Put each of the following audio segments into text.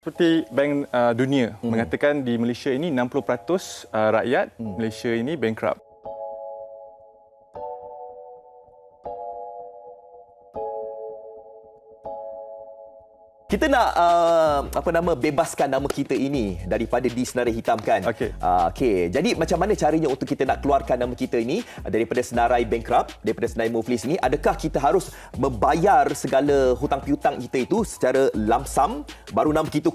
seperti Bank Dunia mengatakan di Malaysia ini 60% rakyat Malaysia ini bankrupt. Kita nak bebaskan nama kita ini daripada disenarai hitamkan. Okey. Jadi macam mana caranya untuk kita nak keluarkan nama kita ini daripada senarai bankrupt, daripada senarai muflis ini? Adakah kita harus membayar segala hutang piutang kita itu secara lump sum baru nama kita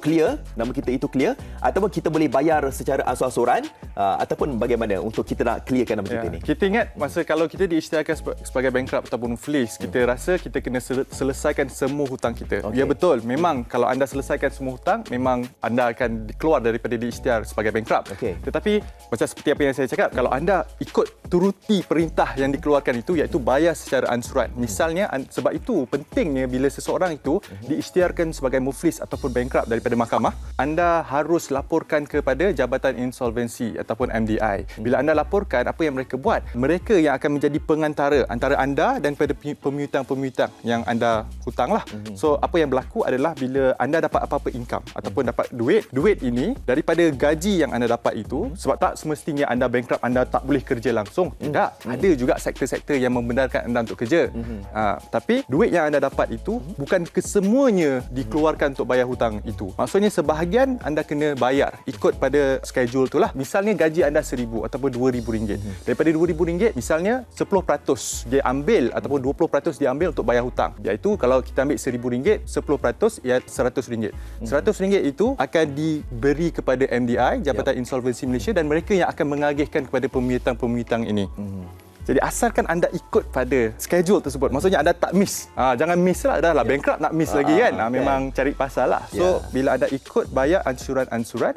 itu clear, ataupun kita boleh bayar secara ansur-ansuran, ataupun bagaimana untuk kita nak clearkan nama kita ini? Kita ingat masa kalau kita diisytiharkan sebagai bankrupt ataupun muflis, kita rasa kita kena selesaikan semua hutang kita. Ya betul. Memang kalau anda selesaikan semua hutang, memang anda akan keluar daripada diisytihar sebagai bankrupt. Tetapi macam seperti apa yang saya cakap, kalau anda ikut turuti perintah yang dikeluarkan itu, iaitu bayar secara ansuran. Misalnya, sebab itu pentingnya bila seseorang itu diisytiharkan sebagai muflis ataupun bankrupt daripada mahkamah, anda harus laporkan kepada Jabatan Insolvensi ataupun MDI. Bila anda laporkan apa yang mereka buat, mereka yang akan menjadi pengantara antara anda dan pada pemiutang-pemiutang yang anda hutanglah. So apa yang berlaku adalah bila anda dapat apa-apa income ataupun dapat duit ini daripada gaji yang anda dapat itu, sebab tak semestinya anda bankrupt anda tak boleh kerja langsung. Tidak, ada juga sektor-sektor yang membenarkan anda untuk kerja. Tapi duit yang anda dapat itu bukan kesemuanya dikeluarkan untuk bayar hutang itu. Maksudnya sebahagian anda kena bayar ikut pada schedule itulah. Misalnya gaji anda RM1,000 ataupun RM2,000. Daripada RM2,000 misalnya 10% dia ambil ataupun 20% dia ambil untuk bayar hutang. Iaitu kalau kita ambil RM1,000, 10% ia RM100. RM100 itu akan diberi kepada MDI, Jabatan Insolvensi Malaysia, dan mereka yang akan mengagihkan kepada pemiutang-pemiutang ini. Jadi asalkan anda ikut pada schedule tersebut, maksudnya anda tak miss. Jangan miss lah, dah lah bankrupt nak miss lagi kan. Memang cari pasal lah. So bila anda ikut bayar ansuran-ansuran,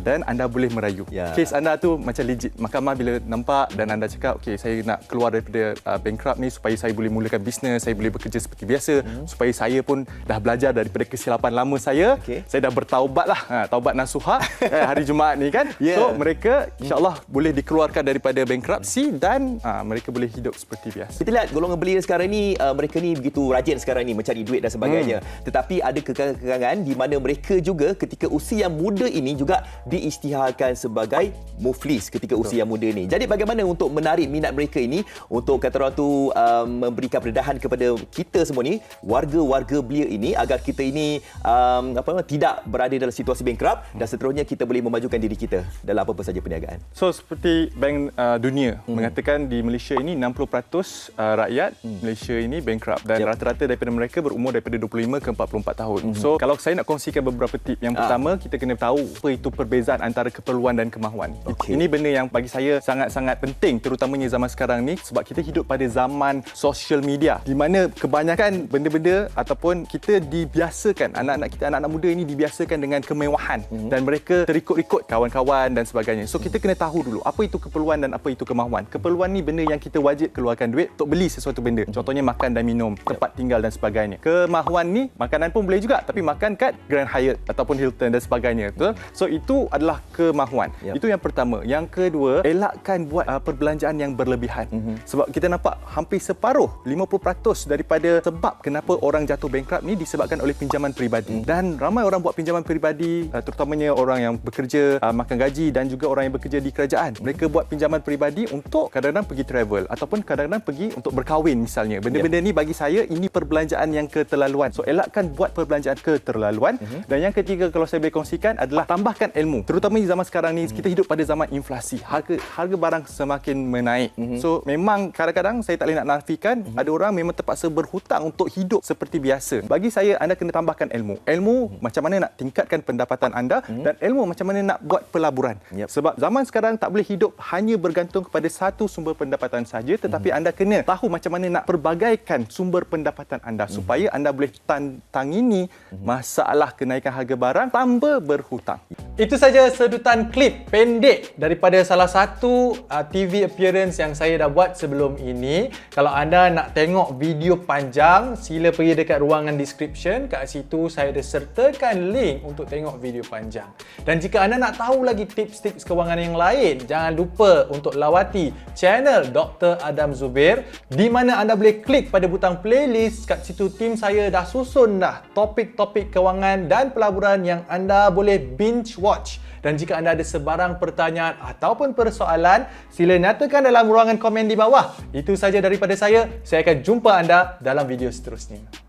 dan anda boleh merayu. Kes anda tu macam legit. Mahkamah bila nampak dan anda cakap, okey, saya nak keluar daripada bankrupt ni supaya saya boleh mulakan bisnes, saya boleh bekerja seperti biasa, supaya saya pun dah belajar daripada kesilapan lama saya. Saya dah bertaubat lah, taubat nasuha hari Jumaat ni kan. So mereka insya-Allah boleh dikeluarkan daripada bankruptcy dan mereka boleh hidup seperti biasa. Kita lihat golongan belia sekarang ni, mereka ni begitu rajin sekarang ni mencari duit dan sebagainya. Tetapi ada kekangan-kekangan di mana mereka juga ketika usia muda ini juga diisytiharkan sebagai muflis ketika usia muda ini. Jadi bagaimana untuk menarik minat mereka ini untuk kata orang tu memberikan pendedahan kepada kita semua ni, warga-warga belia ini, agar kita ini tidak berada dalam situasi bankrupt dan seterusnya kita boleh memajukan diri kita dalam apa-apa saja perniagaan. So seperti Bank Dunia mengatakan di Malaysia ini 60% rakyat Malaysia ini bankrupt dan rata-rata daripada mereka berumur daripada 25 ke 44 tahun. So kalau saya nak kongsikan beberapa tip. Yang pertama, kita kena tahu apa itu perbezaan antara keperluan dan kemahuan. Ini benda yang bagi saya sangat-sangat penting, terutamanya zaman sekarang ni, sebab kita hidup pada zaman social media di mana kebanyakan benda-benda ataupun kita dibiasakan, anak-anak kita, anak-anak muda ini dibiasakan dengan kemewahan dan mereka terikut-ikut kawan-kawan dan sebagainya. So kita kena tahu dulu apa itu keperluan dan apa itu kemahuan. Keperluan ni benda yang kita wajib keluarkan duit untuk beli sesuatu benda. Contohnya makan dan minum, tempat tinggal dan sebagainya. Kemahuan ni makanan pun boleh juga, tapi makan kat Grand Hyatt ataupun Hilton dan sebagainya. Betul? So itu adalah kemahuan. Itu yang pertama. Yang kedua, elakkan buat perbelanjaan yang berlebihan. Sebab kita nampak hampir separuh, 50% daripada sebab kenapa orang jatuh bankrupt ni disebabkan oleh pinjaman peribadi. Dan ramai orang buat pinjaman peribadi, terutamanya orang yang bekerja makan gaji dan juga orang yang bekerja di kerajaan. Mereka buat pinjaman peribadi untuk kadang-kadang pergi travel ataupun kadang-kadang pergi untuk berkahwin misalnya. Benda-benda ni bagi saya ini perbelanjaan yang keterlaluan. So elakkan buat perbelanjaan keterlaluan. Dan yang ketiga, kalau saya boleh kongsikan, adalah tambahkan ilmu. Terutama di zaman sekarang ni, kita hidup pada zaman inflasi. Harga barang semakin menaik. So memang kadang-kadang saya tak boleh nak nafikan, ada orang memang terpaksa berhutang untuk hidup seperti biasa. Bagi saya, anda kena tambahkan ilmu. Ilmu macam mana nak tingkatkan pendapatan anda dan ilmu macam mana nak buat pelaburan. Sebab zaman sekarang tak boleh hidup hanya bergantung kepada satu sumber pendapatan saja, tetapi anda kena tahu macam mana nak perbagaikan sumber pendapatan anda supaya anda boleh tangini masalah kenaikan harga barang tanpa berhutang. Itu saja sedutan klip pendek daripada salah satu TV appearance yang saya dah buat sebelum ini. Kalau anda nak tengok video panjang, sila pergi dekat ruangan description. Kat situ saya ada sertakan link untuk tengok video panjang. Dan jika anda nak tahu lagi tips-tips kewangan yang lain, jangan lupa untuk lawati channel Dr. Adam Zubir, di mana anda boleh klik pada butang playlist. Kat situ tim saya dah susun dah topik-topik kewangan dan pelaburan yang anda boleh binge watch. Dan jika anda ada sebarang pertanyaan ataupun persoalan, sila nyatakan dalam ruangan komen di bawah. Itu saja daripada saya. Saya akan jumpa anda dalam video seterusnya.